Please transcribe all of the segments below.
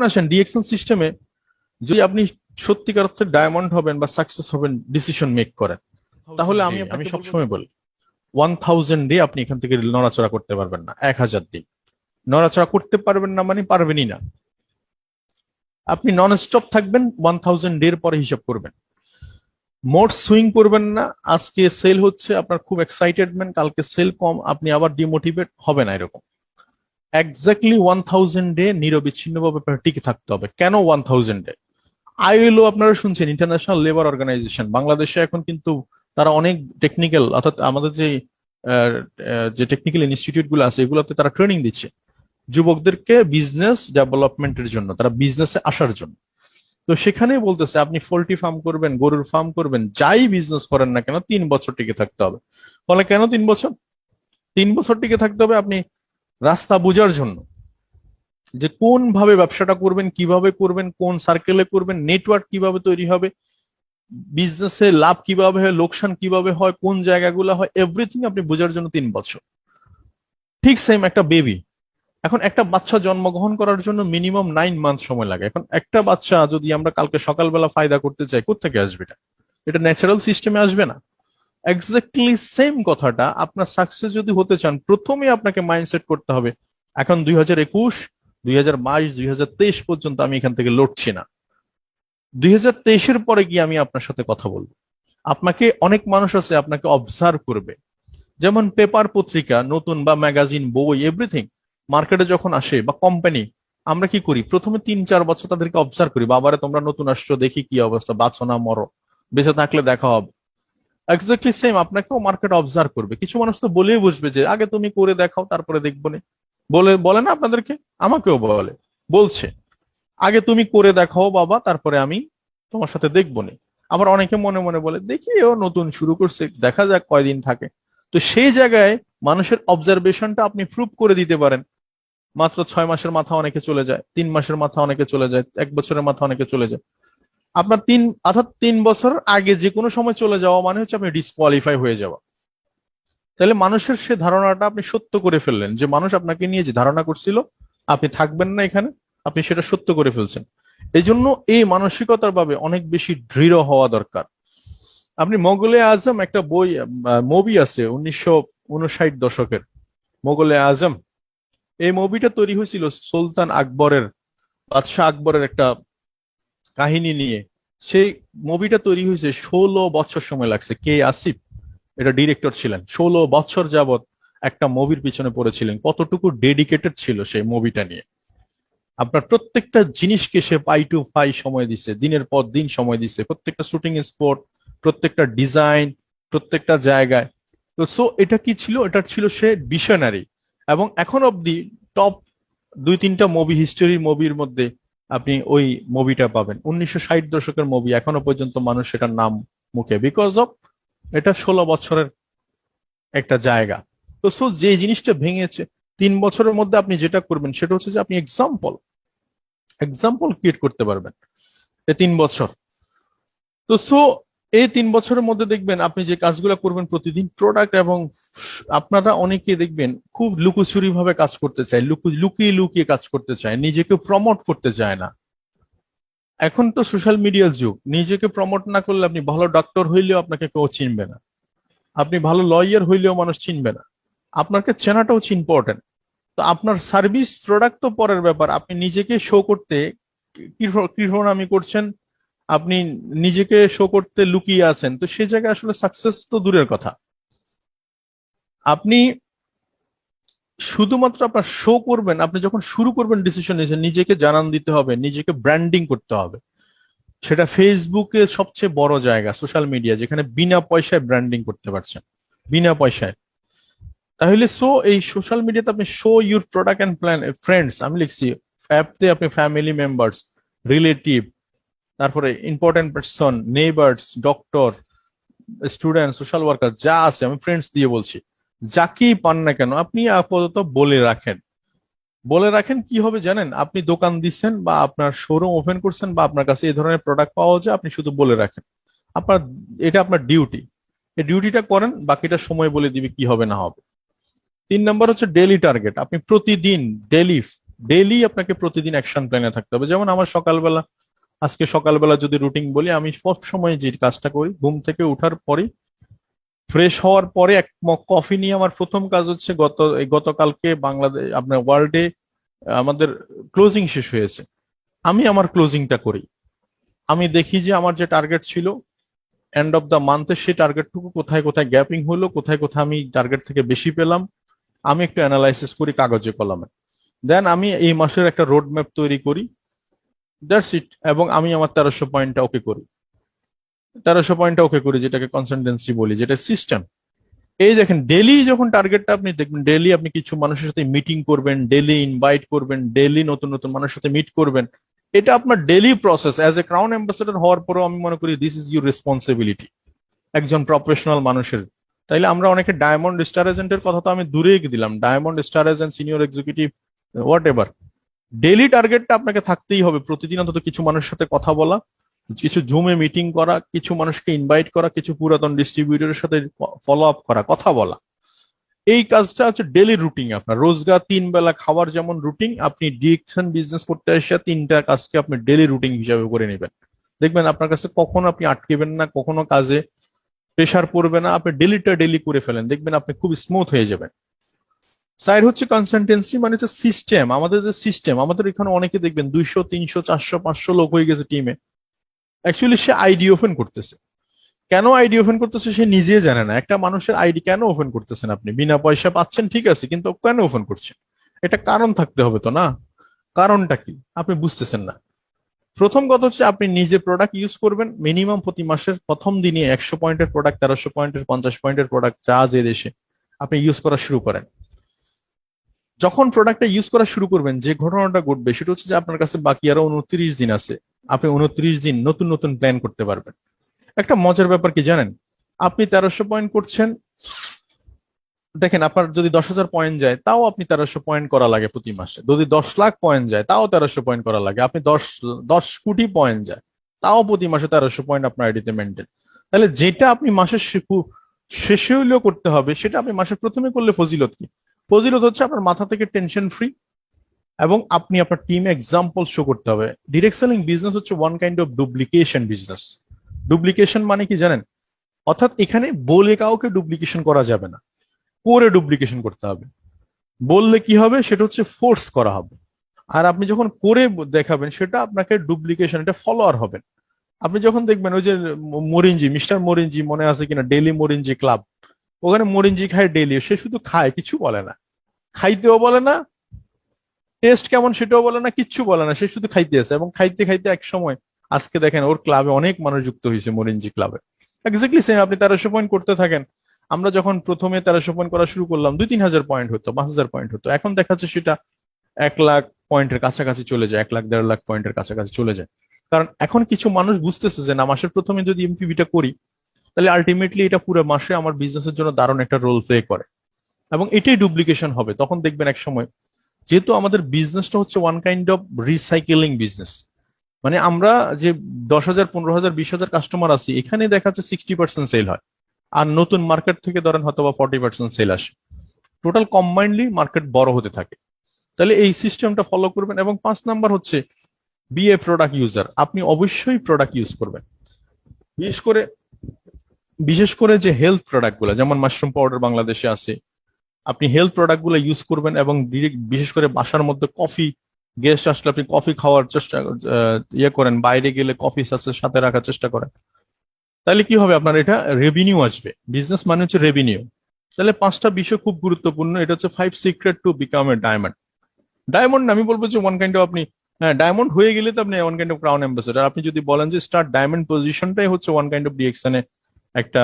আসেন ডিএক্সএল সিস্টেমে যদি আপনি সত্যিকার অর্থে ডায়মন্ড হবেন বা সাকসেস হবেন ডিসিশন মেক করেন, তাহলে আমি সবসময় বলি 1000 ডে আপনি এখান থেকে নড়াচড়া করতে পারবেন না। 1000 দিন নড়াচড়া করতে পারবেন না মানে পারবেনই না। আপনি নন স্টপ থাকবেন 1000 ডের পরে হিসাব করবেন। মোট সুইং করবেন না। আজকে সেল হচ্ছে, আপনার খুব এক্সাইটেডমেন্ট, কালকে সেল কম, আপনি আবার ডিমোটিভেট হবে না এরকম। এক্স্যাক্টলি 1000 ডে নিরবিচ্ছিন্নভাবে টিকে থাকতে হবে। কেন 1000 ডে? আইএলও আপনারা শুনছেন, ইন্টারন্যাশনাল লেবার অর্গানাইজেশন, বাংলাদেশে এখন কিন্তু তারা অনেক টেকনিক্যাল, অর্থাৎ আমাদের যে টেকনিক্যাল ইনস্টিটিউট গুলো আছে এগুলোতে তারা ট্রেনিং দিচ্ছে যুবকদেরকে বিজনেস ডেভেলপমেন্টের জন্য, তারা বিজনেসে আসার জন্য। তো সেখানেই বলতেছে আপনি পোল্ট্রি ফার্ম করবেন, গরুর ফার্ম করবেন, যাই বিজনেস করেন না কেন 3 বছর টিকে থাকতে হবে। ফলে কেন 3 বছর? 3 বছর টিকে থাকতে হবে আপনি রাস্তা বোঝার জন্য, যে কোন ভাবে ব্যবসাটা করবেন, কিভাবে করবেন, কোন সার্কেলে করবেন, নেটওয়ার্ক কিভাবে তৈরি হবে, বিজনেসে লাভ কিভাবে হয়, লোকসান কিভাবে হয়, কোন জায়গাগুলো হয়, এভরিথিং আপনি বোঝার জন্য 3 বছর। ঠিক সেম একটা বেবি, এখন একটা বাচ্চা জন্মগ্রহণ করার জন্য মিনিমাম 9 মান্থ সময় লাগে। এখন একটা বাচ্চা যদি আমরা কালকে সকালবেলা ফায়দা করতে চাই, কোত্থেকে আসবে? এটা ন্যাচারাল সিস্টেমে আসবে না। এক্স্যাক্টলি সেম কথাটা, আপনার সাকসেস যদি হতে চান প্রথমে আপনাকে মাইন্ডসেট করতে হবে এখন 2021, 2022, 2023 পর্যন্ত আমি এখান থেকে লড়ছি না। 2023-এর পরে গিয়ে আমি আপনার সাথে কথা বলবো। আপনাকে অনেক মানুষ আছে আপনাকে অবজার্ভ করবে, যেমন পেপার পত্রিকা নতুন বা ম্যাগাজিন, বই, এভরিথিং মার্কেটে যখন আসে বা কোম্পানি, আমরা কি করি প্রথমে 3-4 বছর তাদেরকে অবজার্ভ করি, বাবারে তোমরা নতুন আসছো, দেখি কি অবস্থা, বাঁচো না মরো, বেঁচে থাকলে দেখা হবে। এক্স্যাক্টলি সেম আপনাকেও মার্কেট অবজার্ভ করবে। কিছু মানুষ তো বলেই বসবে যে আগে তুমি করে দেখাও তারপরে দেখবো না, বলে না আপনাদেরকে, আমাকেও বলছে আগে তুমি করে দেখাও বাবা, তারপরে আমি তোমার সাথে দেখবো না। আবার অনেকে মনে মনে বলে দেখি ও নতুন শুরু করছে, দেখা যাক কয়দিন থাকে। তো সেই জায়গায় মানুষের অবজারভেশনটা আপনি প্রুভ করে দিতে পারেন। মাত্র 6 মাসের মাথা অনেকে চলে যায়, 3 মাসের মাথা অনেকে চলে যায়, 1 বছরের মাথা অনেকে চলে যায়। আপনার অর্থাৎ 3 বছর আগে যে কোনো সময় চলে যাওয়া মানে হচ্ছে আপনি ডিসকোয়ালিফাই হয়ে যাওয়া। তাহলে মানুষের সে ধারণাটা আপনি সত্য করে ফেললেন, যে মানুষ আপনাকে নিয়ে যে ধারণা করছিল আপনি থাকবেন না এখানে, আপনি সেটা সত্য করে ফেলছেন। এই জন্য এই মানসিকতার ভাবে অনেক বেশি দৃঢ় হওয়া দরকার। আপনি মোগলে আজম একটা বই, মুভি আছে 1959 দশকের, মোগলে আজম। এই মুভিটা তৈরি হয়েছিল সুলতান আকবরের, বাদশাহ আকবরের একটা কাহিনী নিয়ে। সেই মুভিটা তৈরি হয়েছে 16 বছর সময় লাগছে। কে আসিফ এটা ডিরেক্টর ছিলেন, 16 বছর যাবত একটা মুভির পিছনে পড়েছিলেন। কতটুকু ডেডিকেটেড ছিল সেই মুভিটা নিয়ে। আপনার প্রত্যেকটা জিনিসকে সে পাই টু পাই সময় দিছে, দিনের পর দিন সময় দিছে, প্রত্যেকটা শুটিং স্পট, প্রত্যেকটা ডিজাইন, প্রত্যেকটা জায়গায়। তো সো এটা কি ছিল? এটা ছিল সে ভিশনারি। এবং এখন অব্দি টপ 2-3টা মুভি, হিস্টোরি মুভির মধ্যে আপনি ওই মুভিটা পাবেন। 1960 দশকের মুভি, এখনো পর্যন্ত মানুষ সেটার নাম মুখে, বিকজ অফ এটা 16 বছরের একটা জায়গা। তো সো যে জিনিসটা ভেঙেছে 3 বছরের মধ্যে আপনি যেটা করবেন সেটা হচ্ছে যে আপনি এক্সাম্পল ক্রিয়েট করতে পারবেন এই 3 বছর। তো সো এই 3 বছরের মধ্যে দেখবেন আপনি যে কাজগুলো করবেন প্রতিদিন, প্রোডাক্ট, এবং আপনারা অনেকে দেখবেন খুব লুকোচুরি ভাবে কাজ করতে চায়, লুকিয়ে লুকিয়ে কাজ করতে চায়, নিজেকে প্রমোট করতে চায় না। এখন তো সোশ্যাল মিডিয়ার যুগ, নিজেকে প্রমোট না করলে আপনি ভালো ডক্টর হইলেও আপনাকে কেউ চিনবে না, আপনি ভালো লয়ার হইলেও মানুষ চিনবে না। আপনাকে চেনাটাও হচ্ছে ইম্পর্টেন্ট। তো আপনার সার্ভিস প্রোডাক্ট তো পরের ব্যাপার, আপনি নিজেকে শো করতে আমি করছেন, আপনি নিজেকে শো করতে লুকিয়ে আছেন, তো সেই জায়গায় আসলে সাকসেস তো দূরের কথা। আপনি শুধুমাত্র আপনার শো করবেন, আপনি যখন শুরু করবেন ডিসিশন নিয়েছেন, নিজেকে জানান দিতে হবে, নিজেকে ব্র্যান্ডিং করতে হবে। সেটা ফেসবুকে সবচেয়ে বড় জায়গা, সোশ্যাল মিডিয়া, যেখানে বিনা পয়সায় ব্র্যান্ডিং করতে পারছেন, বিনা পয়সায়। তাহলে সো এই সোশ্যাল মিডিয়াতে আপনি show your product and plan friends, আমি লিখছি অ্যাপতে আপনি ফ্যামিলি মেম্বার্স, রিলেটিভ, তারপরে important person, neighbours, doctor, student, social worker যা আছে, আমি ফ্রেন্ডস দিয়ে বলছি, যাকেই পান না কেন আপনি আপাতত বলে রাখেন। কি হবে জানেন? আপনি দোকান দিচ্ছেন বা আপনার শোরুম ওপেন করছেন বা আপনার কাছে এই ধরনের প্রোডাক্ট পাওয়া যায়, আপনি শুধু বলে রাখেন। আপনার এটা আপনার ডিউটি, এই ডিউটিটা করেন, বাকিটা সময় বলে দিবে কি হবে না হবে। 3 নম্বর হচ্ছে ডেইলি টার্গেট। আপনি প্রতিদিন ডেইলি ডেইলি আপনাকে প্রতিদিন অ্যাকশন প্ল্যানে থাকতে হবে। যেমন আমার সকালবেলা, আজকে সকালবেলা যদি রুটিন বলি, আমি সব সময় যে কাজটা করি, ঘুম থেকে ওঠার পরে ফ্রেশ হওয়ার পরে এক মগ কফি নিয়ে আমার প্রথম কাজ হচ্ছে, গতকালকে বাংলাদেশ আপনার ওয়ার্ল্ডে আমাদের ক্লোজিং শেষ হয়েছে, আমি আমার ক্লোজিংটা করি। আমি দেখি যে আমার যে টার্গেট ছিল এন্ড অফ দ্য মান্থে, সেই টার্গেটটুকু কোথায় কোথায় গ্যাপিং হলো, কোথায় কোথায় আমি টার্গেট থেকে বেশি পেলাম, আমি একটু অ্যানালাইসিস করি কাগজে কলমে। দেন আমি এই মাসের একটা রোড ম্যাপ তৈরি করি, দ্যাটস ইট। এবং আমি আমার 1300 পয়েন্টটা ওকে করি, 1300 পয়েন্টটা ওকে করি, যেটাকে কনসিস্টেন্সি বলি, যেটা সিস্টেম। এই দেখেন, ডেলি যখন টার্গেটটা আপনি দেখবেন, ডেলি আপনি কিছু মানুষের সাথে মিটিং করবেন, ডেলি ইনভাইট করবেন, ডেলি নতুন নতুন মানুষের সাথে মিট করবেন, এটা আপনার daily process. As a crown ambassador হওয়ার পরেও আমি মনে করি দিস ইজ ইউর রেসপন্সিবিলিটি একজন প্রফেশনাল মানুষের। তাইলে আমরা অনেকে ডায়মন্ড স্টার এজেন্টের কথা তো আমি দূরে দিলাম, diamond star agent, senior executive, whatever, daily টার্গেটটা আপনাকে থাকতেই হবে। প্রতিদিন অন্তত কিছু মানুষের সাথে কথা বলা, কিছু জুমে মিটিং করা, কিছু মানুষকে ইনভাইট করা, কিছু পুরাতন ডিস্ট্রিবিউটরের সাথে ফলো আপ করা, কথা বলা। এই কাজটা হচ্ছে ডেলি রুটিন। আপনার রোজগার 3 বেলা খাওয়ার যেমন রুটিন, আপনি ডিরেকশন বিজনেস করতে এসে 3টা কাজকে আপনি ডেলি রুটিন হিসাবে করে নেবেন। দেখবেন আপনার কাছে কখনো আপনি আটকেবেন না, কখনো কাজে প্রেশার পড়বে না। আপনি ডেলিটা ডেলি করে ফেলেন, দেখবেন আপনি খুব স্মুথ হয়ে যাবেন। সাইড হচ্ছে কনসালটেন্সি, মানে হচ্ছে সিস্টেম। আমাদের যে সিস্টেম, আমাদের এখানে অনেকে দেখবেন 200 300 400 500 লোক হয়ে গেছে টিমে। অ্যাকচুয়ালি সে আইডি ওপেন করতেছে, কেন আইডি ওপেন করতেছে সে নিজে জানে না। একটা মানুষের আইডি কেন ওপেন করতেছেন আপনি? বিনা পয়সা পাচ্ছেন, ঠিক আছে, কিন্তু কেন ওপেন করছেন? এটা কারণ থাকতে হবে তো, না? কারণটা কি আপনি বুঝতেছেন না। প্রথম কথা হচ্ছে, আপনি নিজে প্রোডাক্ট ইউজ করবেন মিনিমাম প্রতি মাসের প্রথম দিনে 100 পয়েন্টের প্রোডাক্ট, 1300 পয়েন্টের, 50 পয়েন্টের প্রোডাক্ট, যা যে দেশে আপনি ইউজ করা শুরু করেন। যখন প্রোডাক্টটা ইউজ করা শুরু করবেন, যে ঘটনাটা ঘটবে সেটা হচ্ছে যে আপনার কাছে বাকি আরো 29 দিন আছে। আপনি 29 দিন নতুন নতুন প্ল্যান করতে পারবেন। একটা মজার ব্যাপার কি জানেন? আপনি 1300 পয়েন্ট করছেন, দেখেন আপনার যদি 10,000 পয়েন্ট যায় তাও আপনি 1300 পয়েন্ট করা লাগে প্রতি মাসে। যদি 10 লাখ পয়েন্ট যায় তাও 1300 পয়েন্ট করা লাগে। আপনি 10 কোটি পয়েন্ট যায় তাও প্রতি মাসে 1300 পয়েন্ট আপনার আইডিতে মেনটেন। তাহলে যেটা আপনি মাসের শেষে হইলেও করতে হবে, সেটা আপনি মাসের প্রথমে করলে ফজিলত কি? ফজিলত হচ্ছে আপনার মাথা থেকে টেনশন ফ্রি, এবং আপনি আপনার টিমে এক্সাম্পল শো করতে হবে। ডিরেক্ট সেলিং বিজনেস হচ্ছে one kind of duplication business. Duplication মানে কি জানেন? অর্থাৎ এখানে বলে কাউকে ডুপ্লিকেশন করা যাবে না, করে ডুপ্লিকেশন করতে হবে। বললে কি হবে, সেটা হচ্ছে ফোর্স করা হবে। আর আপনি যখন করে দেখাবেন, সেটা আপনাকে ডুপ্লিকেশন, এটা ফলোয়ার হবেন। আপনি যখন দেখবেন ওই যে মরিনজি, মিস্টার মরিনজি, মনে আছে কিনা, ডেইলি মরিনজি ক্লাব, ওখানে মরিনজি খায় ডেইলি, সে শুধু খায়, কিছু বলে না, খাইতেও বলে না, টেস্ট কেমন সেটাও বলে না, কিচ্ছু বলে না, সে শুধু খাইতে আছে। এবং খাইতে খাইতে এক সময় আজকে দেখেন ওর ক্লাবে অনেক মানুষ যুক্ত হয়েছে, মরিনজি ক্লাবে। এক্স্যাক্টলি সেম, আপনি 1300 পয়েন্ট করতে থাকেন। আমরা যখন প্রথমে 1300 পয়েন্ট করা শুরু করলাম, 2-3 হাজার পয়েন্ট হতো, 5,000 পয়েন্ট হতো। এখন দেখা যাচ্ছে সেটা 1 লাখ পয়েন্টের কাছাকাছি চলে যায়, 1 লাখ 1.5 লাখ পয়েন্টের কাছাকাছি চলে যায়। কারণ এখন কিছু মানুষ বুঝতেছে যে না, মাসের প্রথমে যদি এমপিভিটা করি, তাহলে আলটিমেটলি এটা পুরো মাসে আমার বিজনেসের জন্য দারুণ একটা রোল প্লে করে, এবং এটাই ডুপ্লিকেশন হবে। তখন দেখবেন এক সময়, যেহেতু আমাদের বিজনেসটা হচ্ছে one kind of recycling business, মানে আমরা যে 10,000 15,000 20,000 কাস্টমার আছি, এখানে দেখা যাচ্ছে 60% সেল হয়, আর নতুন মার্কেট থেকে ধরেন হয়তো বা 40% সেল আসে। টোটাল কম্বাইন্ডলি মার্কেট বড় হতে থাকে। তাহলে এই সিস্টেমটা ফলো করবেন। এবং 5 নাম্বার হচ্ছে বি এ প্রোডাক্ট ইউজার। আপনি অবশ্যই প্রোডাক্ট ইউজ করবেন, বিশেষ করে বিশেষ করে যে হেলথ প্রোডাক্ট গুলো, যেমন মাশরুম পাউডার বাংলাদেশে আছে, আপনি হেলথ প্রোডাক্ট গুলো ইউজ করবেন। এবং বিশেষ করে বাসার মধ্যে কফি, গেস্ট আসলে আপনি কফি খাওয়ার চেষ্টা ইয়ে করেন, বাইরে গেলে কফি সাথে রাখার চেষ্টা করেন। তাহলে কি হবে, আপনার এটা রেভিনিউ আসবে। বিজনেস মানে হচ্ছে রেভিনিউ। তাহলে 5টা বিষয় খুব গুরুত্বপূর্ণ। এটা হচ্ছে 5 secret to become a diamond. Diamond আমি বলবো যে ওয়ান কাইন্ড অফ, আপনি হ্যাঁ ডায়মন্ড হয়ে গেলে তো আপনি one kind of crown ambassador. আপনি যদি বলেন যে স্টার্ট ডায়মন্ড পজিশনটাই হচ্ছে ওয়ান কাইন্ড অফ ডিএক্সএনে একটা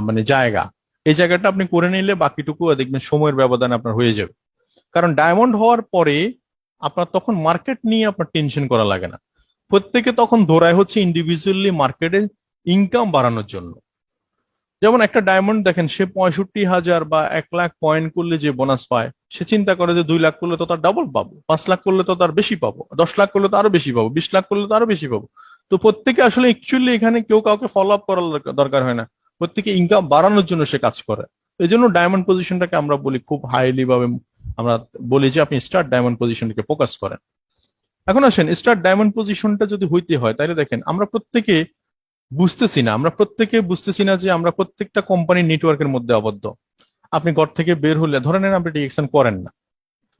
মানে জায়গা, এই জায়গাটা আপনি করে নিলে বাকিটুকু দেখবেন সময়ের ব্যবধানে আপনার হয়ে যাবে। কারণ ডায়মন্ড হওয়ার পরে আপনার তখন মার্কেট নিয়ে আপনার টেনশন করা লাগে না। প্রত্যেকে তখন দৌড়ায় হচ্ছে ইন্ডিভিজুয়ালি মার্কেটে ইনকাম বাড়ানোর জন্য। যেমন একটা ডায়মন্ড দেখেন, সে 65,000 বা 1 লাখ পয়েন্ট করলে যে বোনাস পায়, সে চিন্তা করে যে 2 লাখ করলে তো তার ডাবল পাবো, 5 লাখ করলে তো তার বেশি পাবো, 10 লাখ করলে তো আরো বেশি পাবো, 20 লাখ করলে তো আরো বেশি পাবো। তো প্রত্যেকে আসলে অ্যাকচুয়ালি এখানে কেউ কাউকে ফলো আপ করার দরকার হয় না, প্রত্যেকে ইনকাম বাড়ানোর জন্য সে কাজ করে। এই জন্য ডায়মন্ড পজিশনটাকে আমরা বলি খুব হাইলি ভাবে আমরা বলি যে আপনি স্টার্ট ডায়মন্ড পজিশনকে ফোকাস করেন। এখন আসেন, স্টার্ট ডায়মন্ড পজিশনটা যদি হইতে হয় তাহলে দেখেন আমরা প্রত্যেকে বুঝতেছি না যে আমরা প্রত্যেকটা কোম্পানির নেটওয়ার্কের মধ্যে আবদ্ধ। আপনি ঘর থেকে বের হলে ধরে নেন আপনি ডিএক্সএন করেন না,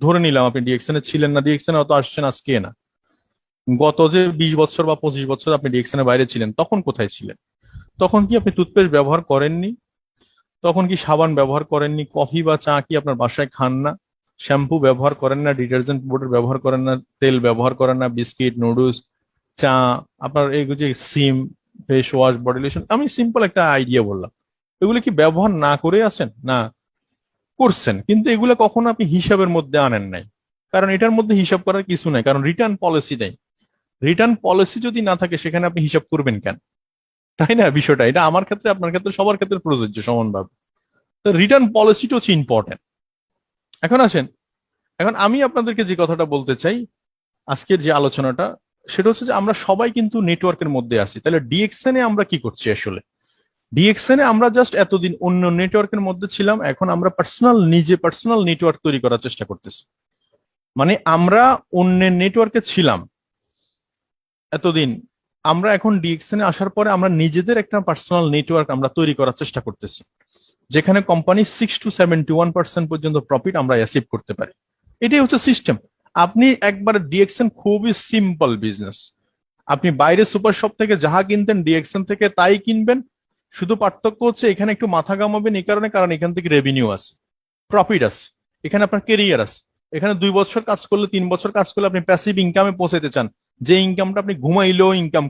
ধরে নিলাম আপনি ডিএক্সএন এ ছিলেন না, ডিএক্সএন অত আসছেন আজকে না, গত যে 20 বছর বা 25 বছর আপনি ডিএক্সএন এর বাইরে ছিলেন, তখন কোথায় ছিলেন? তখন কি আপনি টুথপেস্ট ব্যবহার করেননি? তখন কি সাবান ব্যবহার করেননি? কফি বা চা কি আপনার বাসায় খান না? শ্যাম্পু ব্যবহার করেন না? ডিটারজেন্ট পাউডার ব্যবহার করেন না? তেল ব্যবহার করেন না? বিস্কিট, নুডলস, চা, আপনার এই যে সিম, ফেস ওয়াশ, বডি লোশন, আমি সিম্পল একটা আইডিয়া বললাম, এগুলো কি ব্যবহার না করে আছেন? না, করছেন, কিন্তু এগুলো কখনো আপনি হিসাবের মধ্যে আনেন নাই। কারণ এটার মধ্যে হিসাব করার কিছু নাই, কারণ রিটার্ন পলিসি নেই। রিটার্ন পলিসি যদি না থাকে সেখানে আপনি হিসাব করবেন কেন? তাই না বিষয়টা? এটা আমার ক্ষেত্রে, আপনার ক্ষেত্রে, সবার ক্ষেত্রে প্রযোজ্য সমানভাবে। তো রিটার্ন পলিসিটা হচ্ছে ইম্পর্টেন্ট। এখন আসেন, এখন আমি আপনাদেরকে যে কথাটা বলতে চাই আজকের যে আলোচনাটা, সেটা হচ্ছে যে আমরা সবাই কিন্তু নেটওয়ার্কের মধ্যে আছি। তাহলে ডিএক্সএন এ আমরা কি করছি আসলে? ডিএক্সএন এ আমরা জাস্ট এতদিন অন্য নেটওয়ার্কের মধ্যে ছিলাম, এখন আমরা পার্সোনাল নেটওয়ার্ক তৈরি করার চেষ্টা করতেছি। মানে আমরা অন্যের নেটওয়ার্কে ছিলাম এতদিন, আমরা এখন ডিএক্সএন এ আসার পরে আমরা নিজেদের একটা পার্সোনাল নেটওয়ার্ক আমরা তৈরি করার চেষ্টা করতেছি, যেখানে কোম্পানি 6 to 71% পর্যন্ত প্রফিট আমরা অ্যাচিভ করতে পারি। এটাই হচ্ছে সিস্টেম। আপনি একবার ডিএক্সএন খুবই সিম্পল বিজনেস। আপনি বাইরে সুপার শপ থেকে যাহা কিনতেন ডিএক্সএন থেকে তাই কিনবেন। শুধু পার্থক্য হচ্ছে এখানে একটু মাথা ঘামাবেন এই কারণে, কারণ এখান থেকে রেভিনিউ আছে, প্রফিট আছে, এখানে আপনার কেরিয়ার আছে। এখানে 2 বছর কাজ করলে, 3 বছর কাজ করলে আপনি প্যাসিভ ইনকামে পৌঁছাতে চান, যে ইনকামটা আপনি ঘুমাইলেও ইনকাম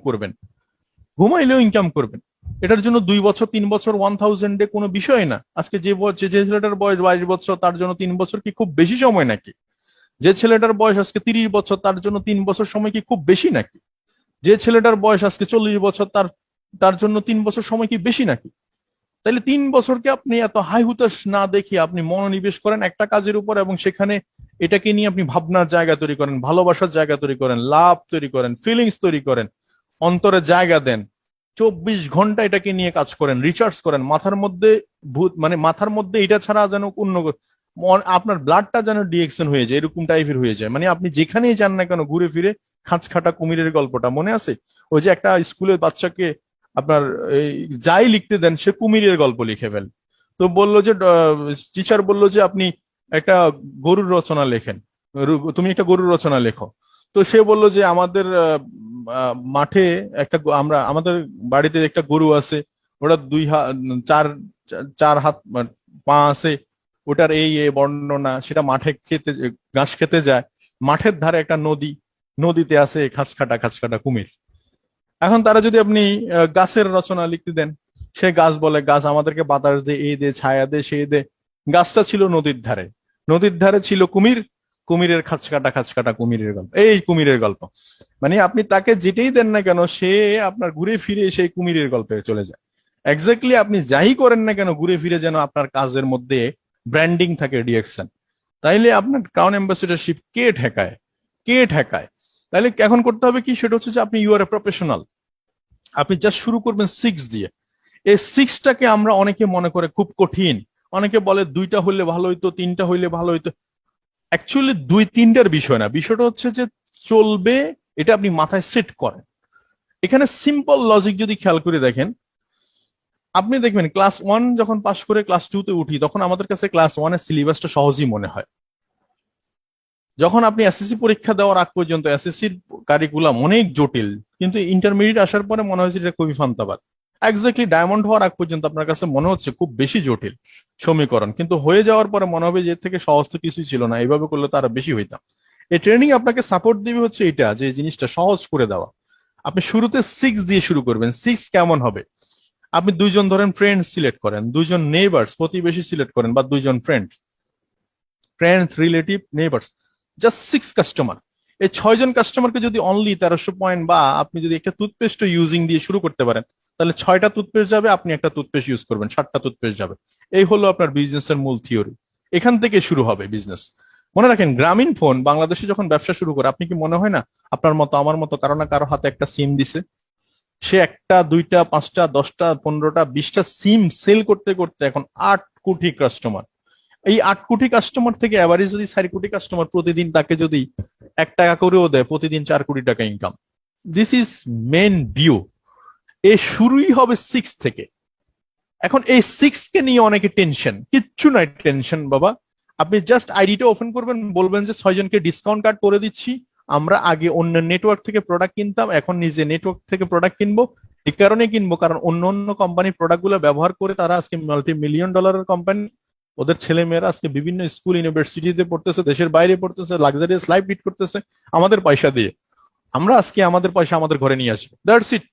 করবেন। এটার জন্য 2 বছর 3 বছর 1000 কোনো বিষয় না। আজকে যে ছেলেটার বয়স 22 বছর, তার জন্য 3 বছর কি খুব বেশি সময় নাকি? যে ছেলেটার বয়স আজকে 30 বছর, তার জন্য 3 বছর সময় কি খুব বেশি নাকি? যে ছেলেটার বয়স আজকে 40 বছর, তার তার জন্য 3 বছর সময় কি বেশি নাকি? তাহলে 3 বছরকে আপনি এত হাই হুতাশ না দেখে আপনি মনোনিবেশ করেন একটা কাজের উপর, এবং সেখানে এটাকে নিয়ে আপনি ভাবনার জায়গা তৈরি করেন, ভালোবাসার জায়গা তৈরি করেন, লাভ তৈরি করেন, ফিলিংস তৈরি করেন, অন্তরে জায়গা দেন, 24 ঘন্টা এটাকে নিয়ে কাজ করেন, রিচার্জ করেন, মাথার মধ্যে মাথার মধ্যে এটা ছাড়া যেন অন্য আপনার ব্লাডটা যেন ডিএক্সএন হয়ে যায়, এরকম টাইপের হয়ে যায়। মানে আপনি যেখানেই যান না কেন ঘুরে ফিরে, খাঁচ খাটা কুমিরের গল্পটা মনে আছে? ওই যে একটা স্কুলের বাচ্চাকে আপনার যাই লিখতে দেন সে কুমিরের গল্প লিখে ফেল। তো বললো যে টিচার বললো যে আপনি একটা গরুর রচনা লেখেন, তুমি একটা গরুর রচনা লেখো। তো সে বলল যে আমাদের মাঠে আমাদের বাড়িতে একটা গরু আছে, ওটা 2 হাত, চার চার হাত পা আছে, ওটার এই এই বর্ণনা, সেটা মাঠে ঘাস খেতে যায়, মাঠের ধারে একটা নদী, নদীতে আছে খাঁচ কাটা কুমির। এখন তারা যদি আপনি গাছের রচনা লিখতে দেন, সে গাছ বলে গাছ আমাদেরকে বাতাস দে, এই দে, ছায়া দে, সেই দে। গাছটা ছিল নদীর ধারে, নদীর ধারে ছিল কুমির, কুমিরের খাঁচ কাটা কুমিরের গল্প, এই কুমিরের গল্প। মানে আপনি তাকে যেটাই দেন না কেন সে আপনার ঘুরে ফিরে সেই কুমিরের গল্পে চলে যায়। এক্স্যাক্টলি আপনি যাই করেন না কেন ঘুরে ফিরে যেন আপনার কাজের মধ্যে ব্র্যান্ডিং থাকে ডিএক্সএন। তাইলে আপনার ক্রাউন অ্যাম্বাসেডরশিপ কে ঠেকায়? তাহলে এখন করতে হবে কি, সেটা হচ্ছে যে আপনি ইউ আর এ প্রফেশনাল। আপনি জাস্ট শুরু করবেন 6 দিয়ে। এই 6টাকে আমরা অনেকে মনে করে খুব কঠিন, অনেকে বলে 2টা হইলে ভালো হইতো, 3টা হইলে ভালো হইতো। অ্যাকচুয়ালি 2-3টার বিষয় না, বিষয়টা হচ্ছে যে চলবে, এটা আপনি মাথায় সেট করেন। এখানে সিম্পল লজিক যদি খেয়াল করে দেখেন, আপনি দেখবেন ক্লাস 1 যখন পাশ করে ক্লাস 2তে উঠি, তখন আমাদের কাছে ক্লাস 1-এর সিলেবাসটা সহজই মনে হয়। যখন আপনি এসএসসি পরীক্ষা দেওয়ার আগ পর্যন্ত এসএসসির কারিকুলাম অনেক জটিল, কিন্তু ইন্টারমিডিয়েট আসার পরে মনে হয়েছে এটা খুবই ফান্তাবাদ। এক্স্যাক্টলি ডায়মন্ড হওয়ার আগ পর্যন্ত আপনার কাছে মনে হচ্ছে খুব বেশি জটিল সমীকরণ, কিন্তু হয়ে যাওয়ার পরে মনে হবে যে এর থেকে সহজ তো কিছুই ছিল না, এইভাবে করলে তো আরো বেশি হইতাম। এই ট্রেনিং আপনাকে সাপোর্ট দিবে হচ্ছে এটা, যে জিনিসটা সহজ করে দেওয়া। আপনি শুরুতে 6 দিয়ে শুরু করবেন। 6 কেমন হবে? আপনি 2জন ধরেন ফ্রেন্ড সিলেক্ট করেন, 2জন নেইবার্স প্রতিবেশী সিলেক্ট করেন, বা 2জন friends relative neighbours, just 6 customer. এই 6জন কাস্টমারকে যদি অনলি 1300 পয়েন্ট, বা আপনি যদি একটা টুথপেস্ট ইউজিং দিয়ে শুরু করতে পারেন, তাহলে 6টা টুথপেস্ট যাবে, আপনি একটা টুথপেস্ট ইউজ করবেন, 7টা টুথপেস্ট যাবে। এই হলো আপনার বিজনেসের মূল থিওরি। এখান থেকে শুরু হবে বিজনেস। মনে রাখেন, গ্রামীণ ফোন বাংলাদেশে যখন ব্যবসা শুরু করে, আপনি কি মনে হয় না আপনার মতো আমার মতো কারো না কারো হাতে একটা সিম দিছে? সে 1টা 2টা 5টা 10টা 15টা 20টা সিম সেল করতে করতে এখন 8 কোটি কাস্টমার। এই 8 কোটি কাস্টমার থেকে অ্যাভারেজ যদি 4 কোটি কাস্টমার প্রতিদিন তাকে যদি 1 টাকা করেও দেয়, প্রতিদিন 4 কোটি টাকা income. This is main view. এ শুরুই হবে 6 থেকে। এখন এই 6 কে নিয়ে অনেকে টেনশন, কিচ্ছু নাই টেনশন বাবা। আপনি জাস্ট আইডিটা ওপেন করবেন, বলবেন যে 6 জনকে ডিসকাউন্ট কার্ড করে দিচ্ছি, আমরা আগে অন্য নেটওয়ার্ক থেকে প্রোডাক্ট কিনতাম, এখন নিজে নেটওয়ার্ক থেকে প্রোডাক্ট কিনবো। এই কারণে কিনবো কারণ অন্য অন্য কোম্পানির প্রোডাক্ট গুলো ব্যবহার করে তারা আজকে $multi-million কোম্পানি, ওদের ছেলে মেয়েরা আজকে বিভিন্ন স্কুল ইউনিভার্সিটিতে পড়তেছে, দেশের বাইরে পড়তেছে, লাক্সারিয়াস লাইফ লিড করতেছে আমাদের পয়সা দিয়ে। আমরা আজকে আমাদের পয়সা আমাদের ঘরে নিয়ে আসবো। That's it,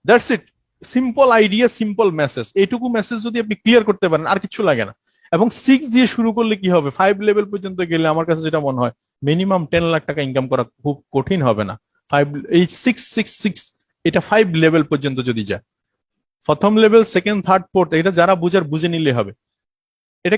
that's it. Simple idea, simple message. এইটুকু মেসেজ যদি আপনি ক্লিয়ার করতে পারেন আর কিছু লাগে না। এবং 6 দিয়ে শুরু করলে কি হবে, 5 লেভেল পর্যন্ত গেলে আমার কাছে যেটা মনে হয় মিনিমাম 10 লাখ টাকা ইনকাম করা খুব কঠিন হবে না। এই 666 এটা 5 লেভেল পর্যন্ত যদি যায়, প্রথম লেভেল, সেকেন্ড, থার্ড, ফোর্থ, এটা যারা বুঝার বুঝে নিলে হবে। এটা